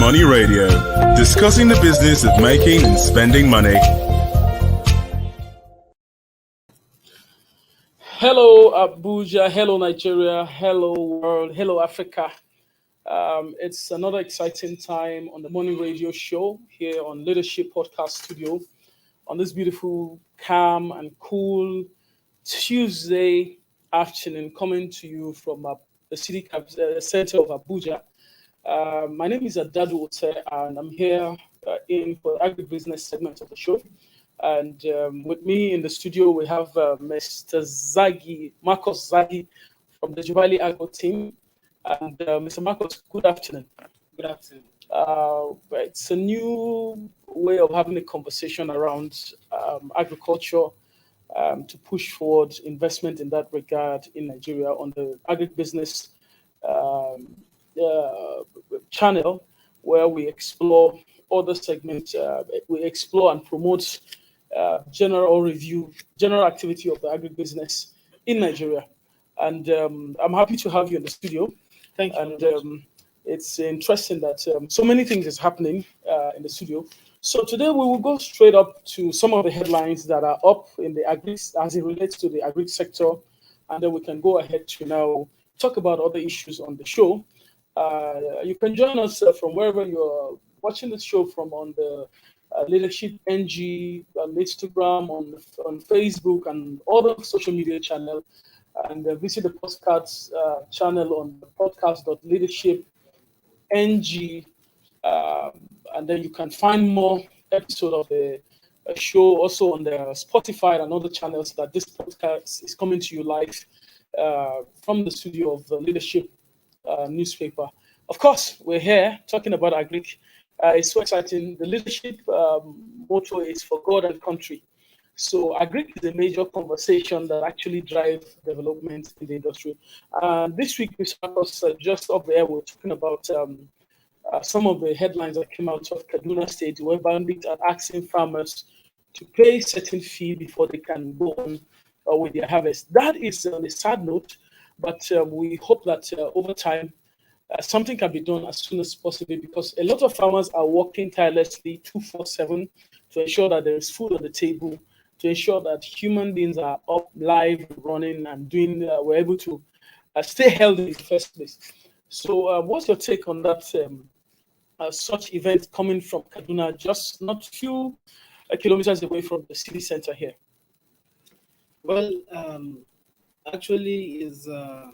Money Radio, discussing the business of making and spending money. Hello, Abuja. Hello, Nigeria. Hello, world. Hello, Africa. It's another exciting time on the Morning Radio show here on Leadership Podcast Studio on this beautiful, calm, and cool Tuesday afternoon, coming to you from the center of Abuja. My name is Adadu Ote, and I'm here in for the Agribusiness segment of the show. And with me in the studio, we have Mr. Marcos Zagi from the Jubali Agro team. And Mr. Marcos, good afternoon. Good afternoon. It's a new way of having a conversation around agriculture to push forward investment in that regard in Nigeria on the Agribusiness channel, where we explore other segments. We explore and promote general activity of the agribusiness in Nigeria. And I'm happy to have you in the studio. Thank you. And it's interesting that so many things is happening in the studio. So today we will go straight up to some of the headlines that are up in the agri as it relates to the agri sector, and then we can go ahead to now talk about other issues on the show. You can join us from wherever you're watching the show from on the Leadership NG on Instagram, on Facebook, and other social media channel, and visit the podcast channel on the podcast.leadership NG, and then you can find more episode of the show also on the Spotify and other channels that this podcast is coming to you live from the studio of the Leadership newspaper. Of course, we're here talking about agri. It's so exciting. The Leadership motto is for God and country. So agri is a major conversation that actually drives development in the industry. This week, Mr. Marcos, just off the air, we're talking about some of the headlines that came out of Kaduna State, where bandits are asking farmers to pay certain fee before they can go on with their harvest. That is on a sad note, but we hope that over time, something can be done as soon as possible, because a lot of farmers are working tirelessly 24/7 to ensure that there is food on the table, to ensure that human beings are up, live, running, and doing. We're able to stay healthy in the first place. So, what's your take on that? Such event coming from Kaduna, just not few kilometers away from the city center here. Well, actually, is a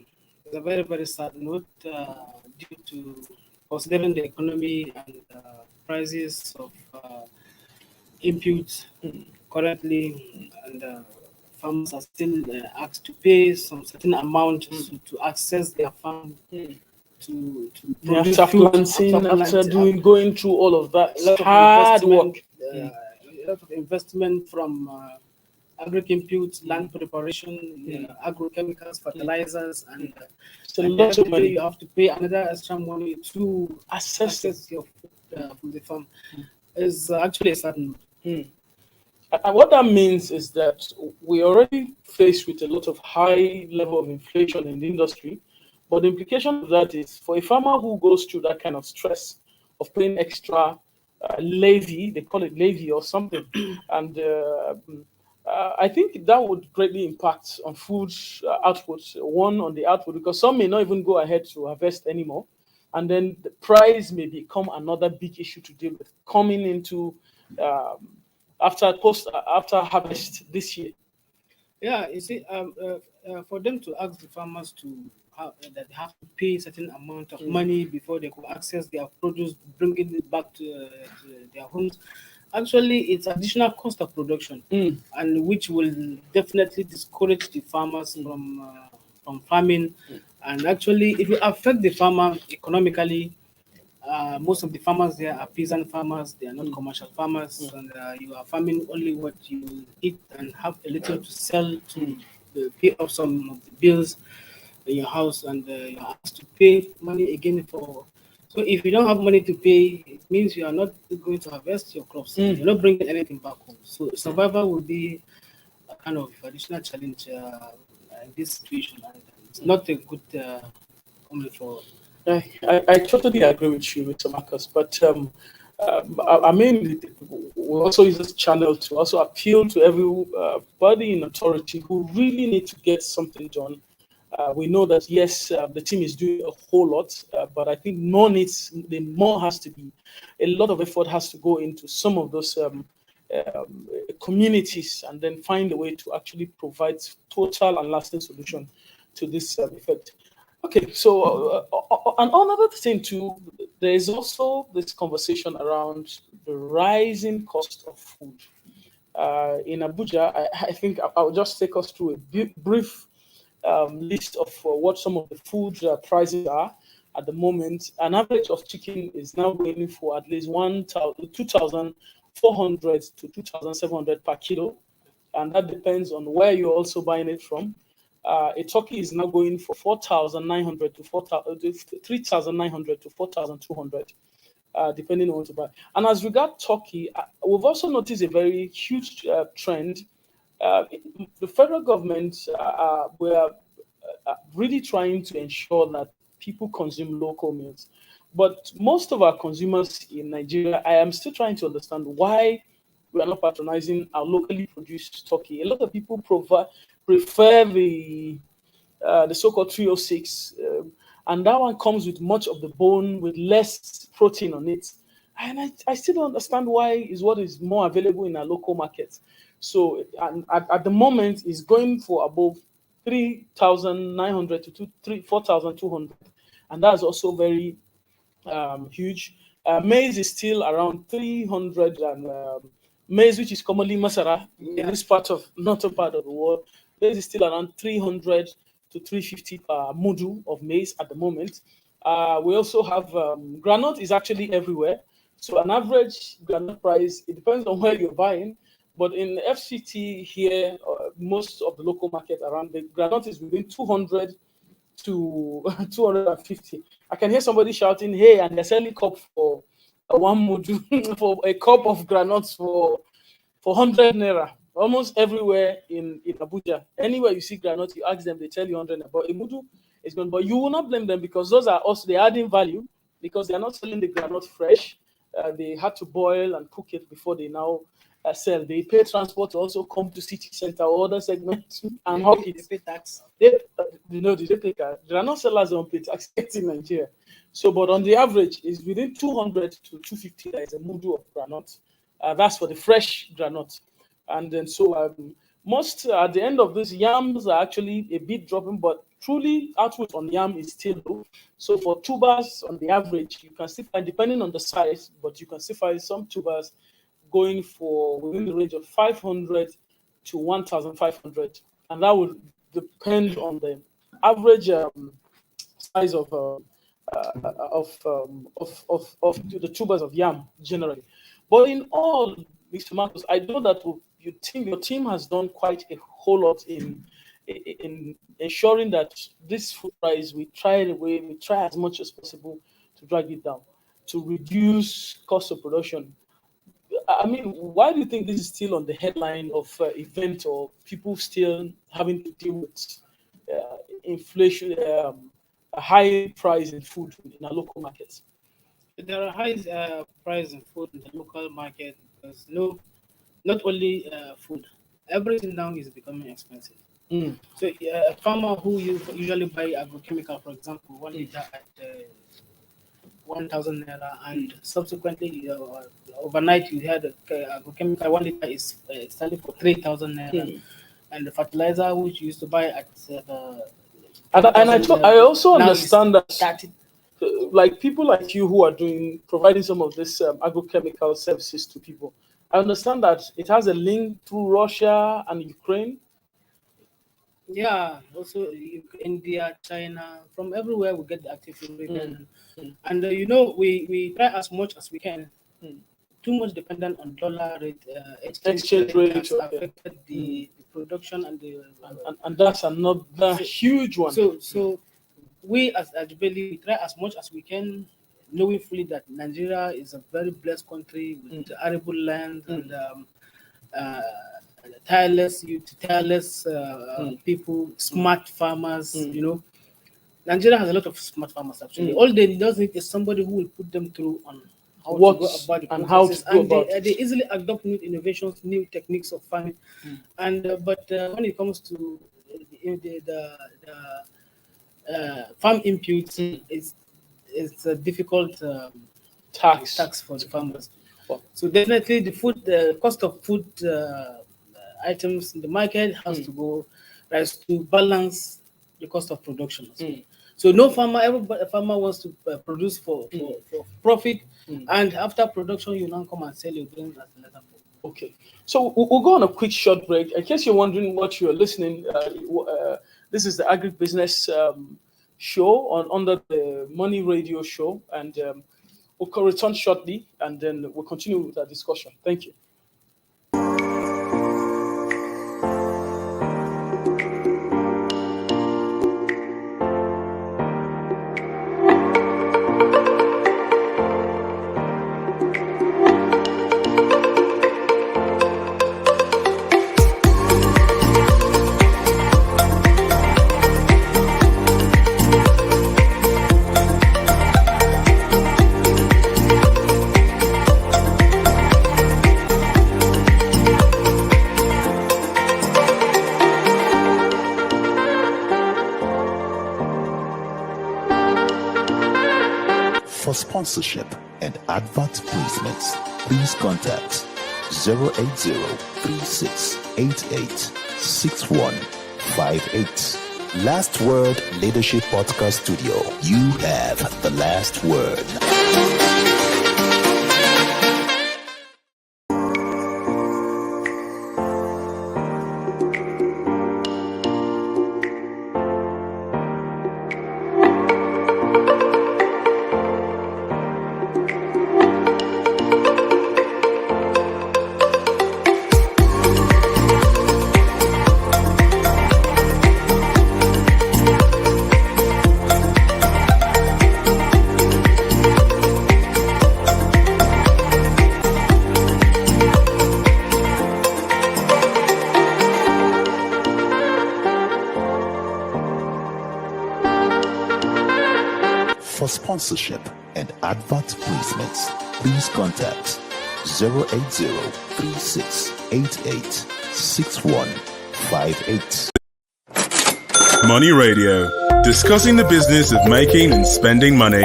very, very sad note due to considering the economy and prices of inputs currently, and farmers are still asked to pay some certain amount to access their farm. After planting, after going through all of that, a lot hard work. A lot of investment from agri-inputs, land preparation, agrochemicals, fertilizers, and you have to pay another extra money to access your food from the farm. Is actually a certain. And what that means is that we're already faced with a lot of high level of inflation in the industry. But the implication of that is for a farmer who goes through that kind of stress of paying extra levy, they call it levy or something, and I think that would greatly impact on food output, one on the output, because some may not even go ahead to harvest anymore. And then the price may become another big issue to deal with coming into after harvest this year. Yeah, you see, for them to ask the farmers that they have to pay a certain amount of money before they could access their produce, bringing it back to their homes. Actually, it's additional cost of production, and which will definitely discourage the farmers from farming. And actually, it will affect the farmer economically. Most of the farmers there are peasant farmers; they are not commercial farmers, and you are farming only what you eat and have a little to sell to pay off some of the bills in your house, and you're asked to pay money again for. So if you don't have money to pay, it means you are not going to harvest your crops. You're not bringing anything back home. So survival will be a kind of additional challenge in this situation. And it's not a good comment for I totally agree with you, Mr. Marcus. But I mean, we also use this channel to also appeal to everybody in authority who really need to get something done. We know that yes, the team is doing a whole lot, but I think more has to be, a lot of effort has to go into some of those communities, and then find a way to actually provide total and lasting solution to this effect. Okay, so and another thing too, there is also this conversation around the rising cost of food. In Abuja, I think I'll just take us through a brief list of what some of the food prices are at the moment. An average of chicken is now going for at least 2,400 to 2,700 per kilo, and that depends on where you're also buying it from. A turkey is now going for 4,900 to 3,900 to 4,200, depending on what to buy. And as regard Turkey, we've also noticed a very huge trend. Uh, the federal government were really trying to ensure that people consume local meals. But most of our consumers in Nigeria, I am still trying to understand why we are not patronizing our locally produced turkey. A lot of people prefer the so-called 306, and that one comes with much of the bone with less protein on it. And I still don't understand why is what is more available in our local market. So and at the moment is going for above 3,900 to 4,200, and that's also very huge. Maize is still around 300, and maize, which is commonly masara in this part of northern part of the world, maize is still around 300 to 350 per mudu of maize at the moment. We also have granite is actually everywhere. So an average granite price, it depends on where you're buying. But in FCT here, most of the local market around, the granite is within 200 to 250. I can hear somebody shouting, "Hey!" and they're selling cup for one modu for a cup of granules for 100 naira. Almost everywhere in Abuja, anywhere you see granite, you ask them, they tell you 100 naira. But a mudu is going, but you will not blame them because those are also they're adding value because they're not selling the granite fresh. They had to boil and cook it before they now sell. They pay transport to also come to city center or other segments and hawk it. They pay tax. They pay tax. There are not sellers don't pay tax in Nigeria. So, but on the average, is within 200 to 250. There is a mudu of granite. That's for the fresh granite. And then so most at the end of this, yams are actually a bit dropping, but truly output on yam is still low. So for tubers, on the average, you can still find, depending on the size, but you can still find some tubers going for within the range of 500 to 1,500, and that would depend on the average size of the tubers of yam generally. But in all, Mr. Marcus, I know that your team has done quite a whole lot in ensuring that this food price we try as much as possible to drag it down to reduce cost of production. I mean, why do you think this is still on the headline of event or people still having to deal with inflation, a high price in food in our local markets? There are high price in food in the local market because no, not only food, everything now is becoming expensive. Mm, So a farmer who usually buy agrochemical, for example, 1 liter at 1,000 naira, and subsequently overnight you had agrochemical 1 liter is selling for 3,000 naira, mm. and the fertilizer which you used to buy at And 2,000 I naira also now is understand that 30. like people like you who are providing some of this agrochemical services to people, I understand that it has a link through Russia and Ukraine. Yeah, also India, China, from everywhere we get the active Mm, ingredient, mm, and we try as much as we can. mm. Too much dependent on dollar rate, exchange Exchange rate rate, has okay. affected Mm. the production and the And that's another so huge one. so we as Ajibeli, we try as much as we can, knowing fully that Nigeria is a very blessed country Mm, with arable land mm, and uh, tireless youth, tireless mm, people, smart farmers, mm. you know. Nigeria has a lot of smart farmers actually. All they just need is somebody who will put them through on how What to go about the and how to processes, go and about they easily adopt new innovations, new techniques of farming. And but when it comes to the farm inputs, it's a difficult tax for the farmers. So definitely the cost of food items in the market has to go rise to balance the cost of production as well. So no farmer, every farmer wants to produce for profit, and after production you now come and sell your grain as another product. Okay, so we'll go on a quick short break. In case you're wondering what you're listening, this is the Agribusiness show under the Money Radio Show, and we'll return shortly, and then we'll continue with our discussion. Thank you. For sponsorship and advert placements, please contact 080-3688-6158. Last Word Leadership Podcast Studio. You have the last word. For sponsorship and advert placements, please contact 080-3688-6158. Money Radio, discussing the business of making and spending money.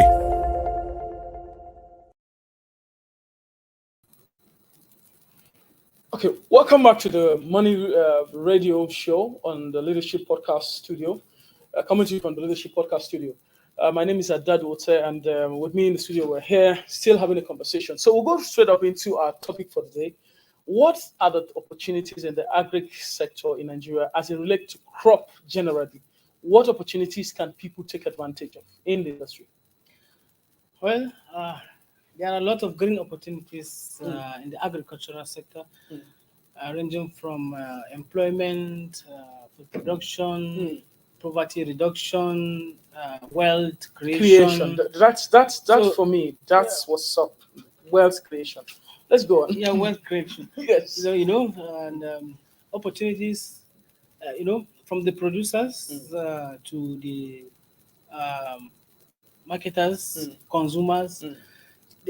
Okay, welcome back to the Money Radio Show on the Leadership Podcast Studio, coming to you from the Leadership Podcast Studio. My name is Adad Wote, and with me in the studio, we're here still having a conversation. So we'll go straight up into our topic for today. What are the opportunities in the agri sector in Nigeria as it relates to crop generally? What opportunities can people take advantage of in the industry? Well, there are a lot of green opportunities in the agricultural sector, ranging from employment, food production, poverty reduction, wealth creation. That's so, for me. That's what's up. Wealth creation. Let's go on. Yeah, wealth creation. Yes. So, and opportunities, from the producers to the marketers, consumers. A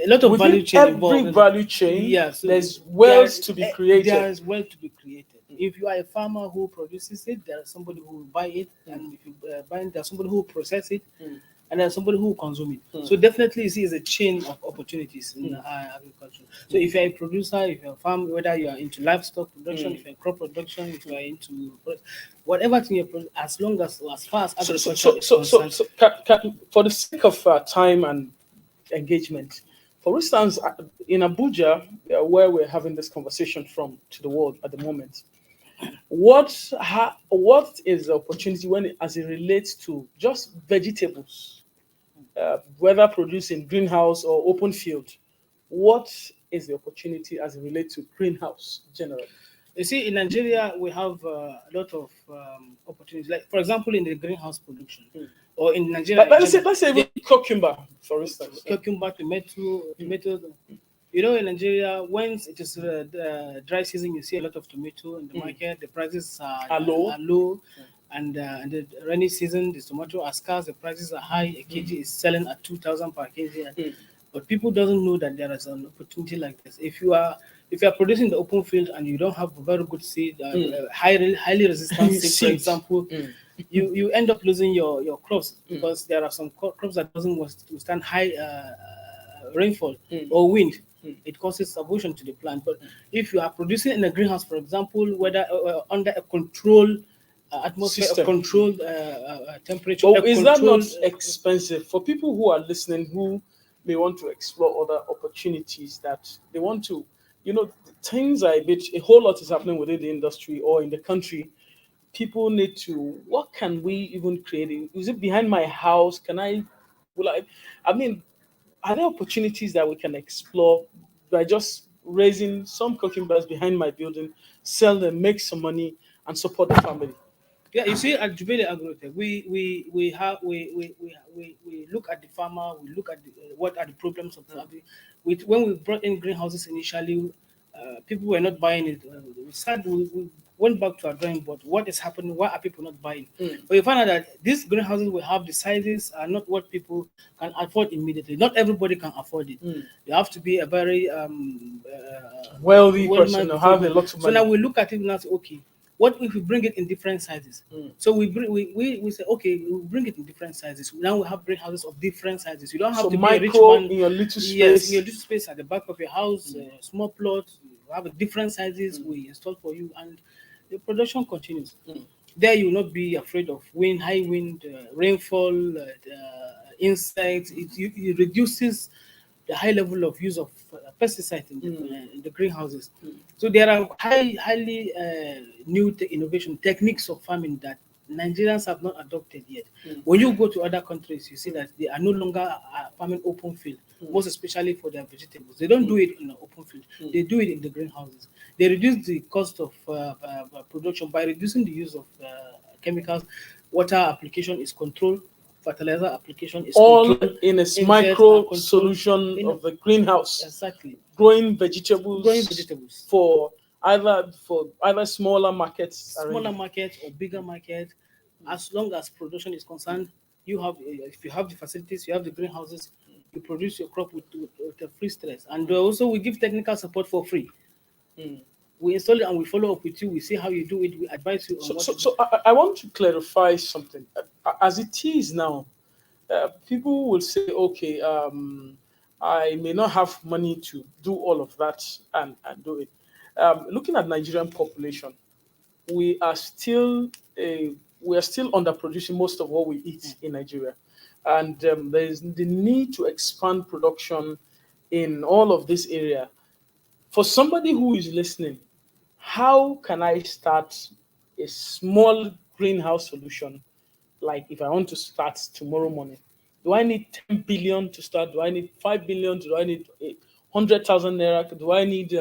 lot of within value chain involved. Every value chain, yeah, so there's wealth to be created. There is wealth to be created. If you are a farmer who produces it, there is somebody who will buy it, and if you buy it, there's somebody who will process it, and there's somebody who will consume it. So definitely, you see, it's a chain of opportunities in agriculture. So if you're a producer, if you're a farmer, whether you are into livestock production, if you're crop production, if you are into whatever thing you're producing, as far as agriculture is concerned. So, for the sake of time and engagement, for instance, in Abuja, where we're having this conversation to the world at the moment, what is the opportunity as it relates to just vegetables, whether produced in greenhouse or open field? What is the opportunity as it relates to greenhouse generally? You see, in Nigeria, we have a lot of opportunities. Like, for example, in the greenhouse production, or in Nigeria, let's say cucumber, for instance. Cucumber, tomato. In Nigeria, once it is dry season, you see a lot of tomato in the market. The prices are low. and the rainy season, the tomato are scarce, the prices are high. A kg is selling at 2,000 per kg, but people doesn't know that there is an opportunity like this. If you are producing the open field and you don't have a very good seed, highly resistant seed, for Seed. example, you end up losing your crops because there are some crops that doesn't withstand high rainfall or wind. It causes abortion to the plant. But if you are producing in a greenhouse, for example, whether under a controlled atmosphere, System. a controlled temperature, But a is that not controlled, expensive for people who are listening who may want to explore other opportunities that they want to? Things are a whole lot is happening within the industry or in the country. People need to. What can we even create? Is it behind my house? Can I? Will I? I mean, are there opportunities that we can explore by just raising some cucumbers behind my building, sell them, make some money, and support the family? yeah, you see, at Jubele Agrotech, we look at the farmer, we look at what are the problems of the farmer. When we brought in greenhouses initially, people were not buying it. We went back to our drawing board. What is happening? Why are people not buying? But we found out that these greenhouses will have the sizes are not what people can afford immediately. Not everybody can afford it. You have to be a very Wealthy well person man or before have a you- lot of So now money. we look at it and say, okay, what if we bring it in different sizes? So we say, okay, we bring it in different sizes. Now we have greenhouses of different sizes. You don't have So to be a rich micro man. in your little Yes, in space. your little space at the back of your house, small plot. You have a different sizes. We install for you, and the production continues. There, you will not be afraid of wind, high wind, rainfall, insects. It reduces the high level of use of pesticides in the greenhouses. So there are highly new innovation techniques of farming that Nigerians have not adopted yet. When you go to other countries, you see that they are no longer farming open field, most especially for their vegetables. They don't do it in the open field. They do it in the greenhouses. They reduce the cost of production by reducing the use of chemicals. Water application is controlled. Fertilizer application is All controlled. in a Insects are micro controlled. solution In- of the greenhouse. exactly. Growing vegetables, Growing vegetables. for either smaller markets Smaller arrangement. market or bigger market, as long as production is concerned, you have if you have the facilities, you have the greenhouses, you produce your crop with a free stress. And also we give technical support for free. We install it and we follow up with you. We see how you do it. We advise you on So, what so, to do. so I want to clarify something. As it is now, people will say, okay, I may not have money to do all of that and do it. Looking at Nigerian population, we are still we are still underproducing most of what we eat in Nigeria, and there is the need to expand production in all of this area. For somebody who is listening, how can I start a small greenhouse solution? Like if I want to start tomorrow morning, do I need 10 billion to start? Do I need 5 billion? Do I need 100,000 naira? Do I need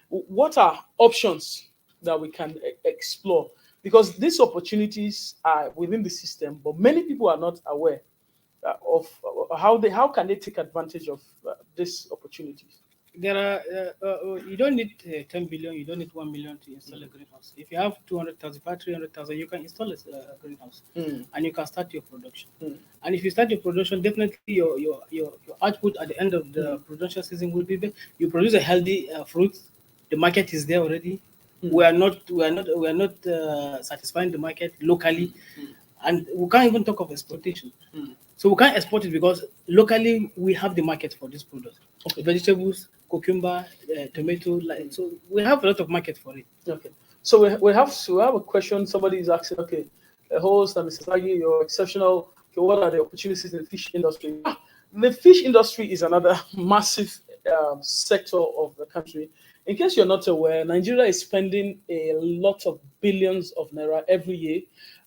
what are options that we can explore? Because these opportunities are within the system, but many people are not aware of how can they take advantage of these opportunities. There are you don't need 10 billion, you don't need 1 million to install a greenhouse. If you have 200,000, 300,000, you can install a greenhouse and you can start your production. And if you start your production, definitely your output at the end of the production season will be better. You produce a healthy fruit, the market is there already. We are not satisfying the market locally, and we can't even talk of exportation. So we can't export it because locally we have the market for this product. Okay. Vegetables, cucumber, tomato. So we have a lot of market for it. Okay. So we have a question. Somebody is asking, okay, a host and Mr. Sagi, you're exceptional. Okay, what are the opportunities in the fish industry? The fish industry is another massive sector of the country. In case you're not aware, Nigeria is spending a lot of billions of naira every year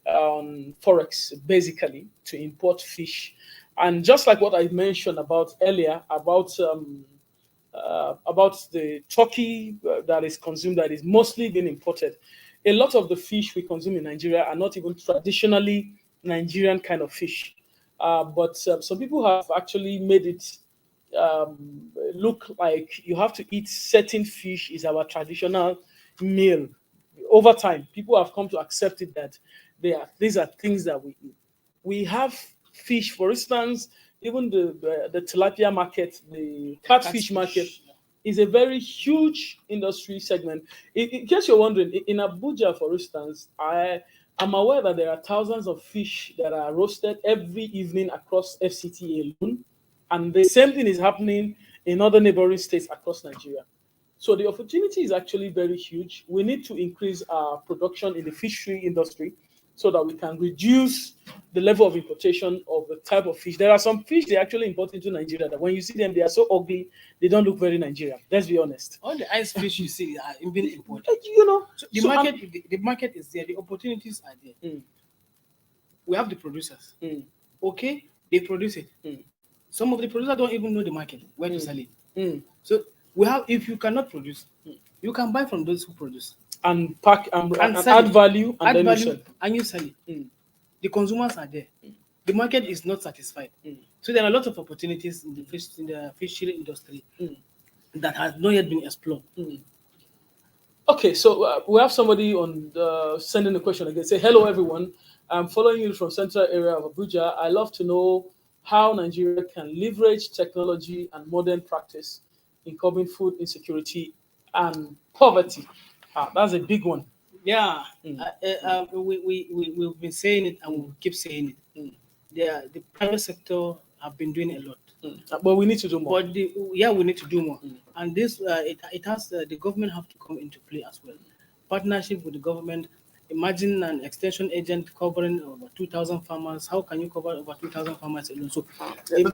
on forex, basically, to import fish. And just like what I mentioned about earlier about the turkey that is consumed, that is mostly being imported. A lot of the fish we consume in Nigeria are not even traditionally Nigerian kind of fish. But some people have actually made it look like you have to eat certain fish is our traditional meal. Over time, people have come to accept it that These are things that we eat. We have fish, for instance, even the tilapia market, the catfish market is a very huge industry segment. In case you're wondering, in Abuja, for instance, I'm aware that there are thousands of fish that are roasted every evening across FCT alone, and the same thing is happening in other neighboring states across Nigeria. So the opportunity is actually very huge. We need to increase our production in the fishery industry so that we can reduce the level of importation of the type of fish. There are some fish they actually import into Nigeria that when you see them, they are so ugly, they don't look very Nigerian. Let's be honest. All the ice fish you see are being imported. So the market is there, the opportunities are there. We have the producers. Okay, they produce it. Some of the producers don't even know the market, where to sell it. So we have, if you cannot produce, you can buy from those who produce and pack and add value, and then you sell it. The consumers are there. The market is not satisfied. So there are a lot of opportunities in the fishery industry that has not yet been explored. Okay, so we have somebody on sending a question again. Say, hello everyone. I'm following you from central area of Abuja. I love to know how Nigeria can leverage technology and modern practice in curbing food insecurity and poverty. That's a big one. Yeah, we've been saying it and we'll keep saying it. The private sector have been doing a lot. But we need to do more. But we need to do more. And this, it has, the government have to come into play as well. Partnership with the government. Imagine an extension agent covering over 2,000 farmers. How can you cover over 2,000 farmers alone? So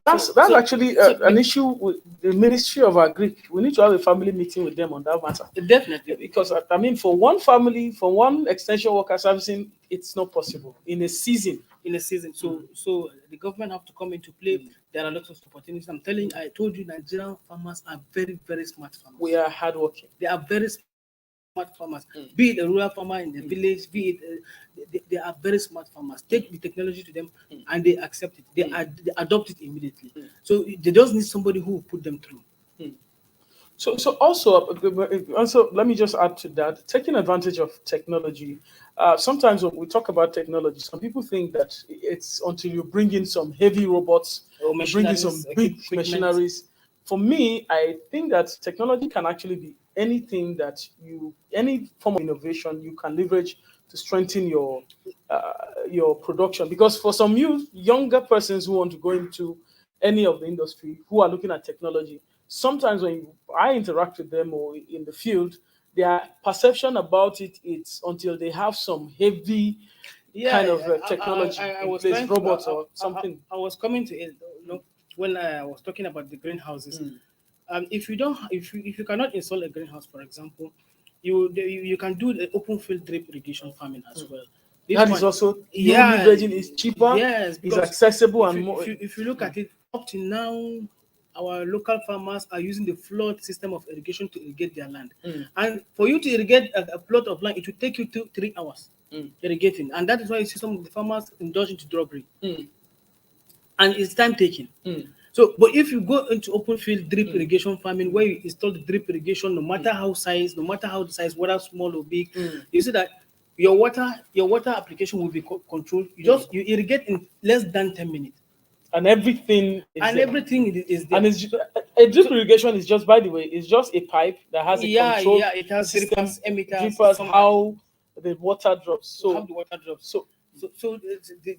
that's actually an issue with the Ministry of Agri. We need to have a family meeting with them on that matter. Definitely. Because, I mean, for one family, for one extension worker servicing, it's not possible in a season. So the government have to come into play. There are lots of opportunities. I told you, Nigerian farmers are very, very smart farmers. We are hardworking. They are very smart farmers, be it a rural farmer in the village, be it they are very smart farmers. Take the technology to them and they accept it. They adopt it immediately. So they just need somebody who will put them through. So also let me just add to that, taking advantage of technology. Sometimes when we talk about technology, some people think that it's until you bring in some heavy robots or bring in some big machineries. For me, I think that technology can actually be anything that any form of innovation you can leverage to strengthen your production. Because for some younger persons who want to go into any of the industry, who are looking at technology, sometimes when I interact with them or in the field, their perception about it's until they have some heavy kind of technology, robots or something. I was coming to it, when I was talking about the greenhouses. If you cannot install a greenhouse, for example, you can do the open field drip irrigation farming as well. That is also leveraging is cheaper. Yes, it's accessible and more. If you look at it, up to now, our local farmers are using the flood system of irrigation to irrigate their land. And for you to irrigate a plot of land, it will take you 3 hours irrigating, and that is why you see some of the farmers indulge into robbery. And it's time taking. So, but if you go into open field drip irrigation farming, where you install the drip irrigation, no matter how the size, whether small or big, you see that your water application will be controlled. You irrigate in less than 10 minutes, and everything is there. And a drip irrigation is just, by the way, it's just a pipe that has a control. It has systems, drippers, how the water drops. So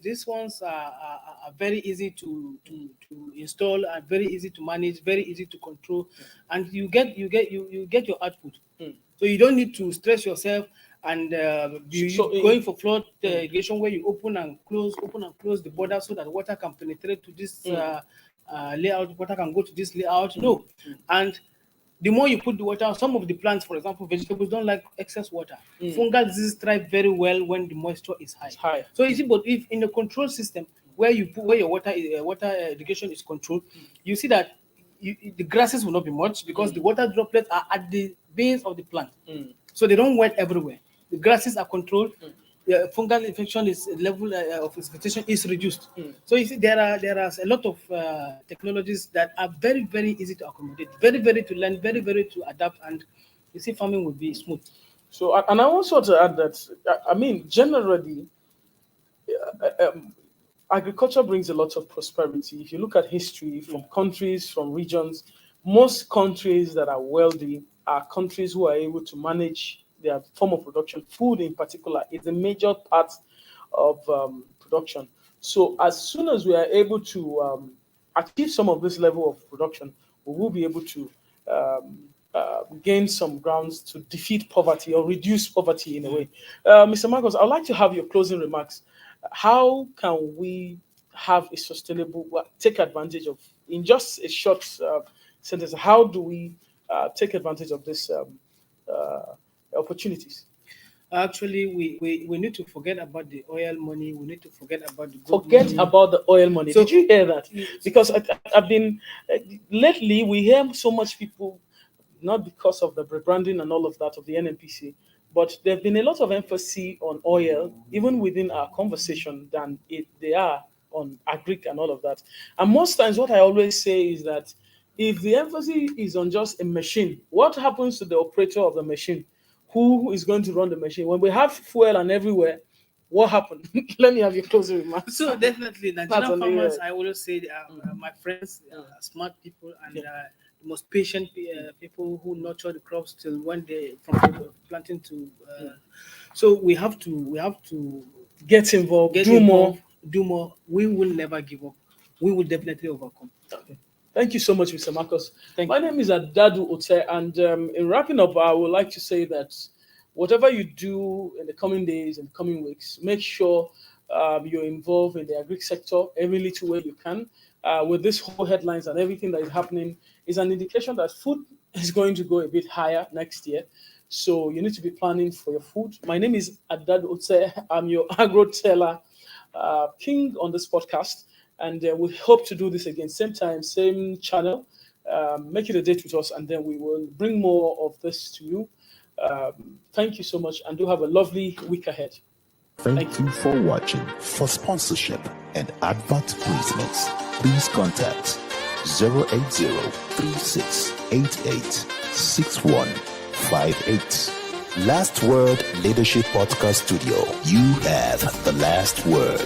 these ones are very easy to install and very easy to manage, very easy to control, and you get your output. So you don't need to stress yourself and going for flood irrigation where you open and close the border so that water can penetrate to this layout, water can go to this layout. No, and the more you put the water, some of the plants, for example, vegetables don't like excess water. Fungal diseases thrive very well when the moisture is high. So you see, but if in the control system where your water irrigation is controlled, you see that the grasses will not be much because the water droplets are at the base of the plant, so they don't wet everywhere. The grasses are controlled. The fungal infection level of infestation is reduced. So you see, there are a lot of technologies that are very, very easy to accommodate, very, very to learn, very, very to adapt, and you see, farming will be smooth. So, and I also want to add that, I mean, generally, agriculture brings a lot of prosperity. If you look at history from countries, from regions, most countries that are wealthy are countries who are able to manage their form of production. Food, in particular, is a major part of production. So, as soon as we are able to achieve some of this level of production, we will be able to gain some grounds to defeat poverty or reduce poverty in a way. Mr. Marcos, I'd like to have your closing remarks. How can we have a sustainable, take advantage of, in just a short sentence, how do we take advantage of these opportunities? Actually, we need to forget about the oil money. We need to forget about the gold Forget money. about the oil money. So- Did you hear that? Because I've been, lately, we hear so much people, not because of the rebranding and all of that of the NNPC, but there's been a lot of emphasis on oil, even within our conversation, than they are on agric and all of that. And most times, what I always say is that if the emphasis is on just a machine, what happens to the operator of the machine? Who is going to run the machine? When we have fuel and everywhere, what happened? Let me have your closing remarks. So definitely, That's Nigerian on the, farmers, I always say, my friends, smart people and the most patient people who nurture the crops till when they from planting to. So we have to get involved, get do involved, more. do more. We will never give up. We will definitely overcome. Okay. Thank you so much, Mr. Marcos. Thank My you. name is Adadu Ote, and in wrapping up, I would like to say that whatever you do in the coming days and coming weeks, make sure you're involved in the agri sector every little way you can. With this whole headlines and everything that is happening, is an indication that food is going to go a bit higher next year. So you need to be planning for your food. My name is Adadu Ote. I'm your agro teller king on this podcast. And we hope to do this again, same time, same channel. Make it a date with us, and then we will bring more of this to you. Thank you so much, and do have a lovely week ahead. Thank you for watching. For sponsorship and advert placements, please contact 080-3688-6158. Last Word Leadership Podcast Studio. You have the last word.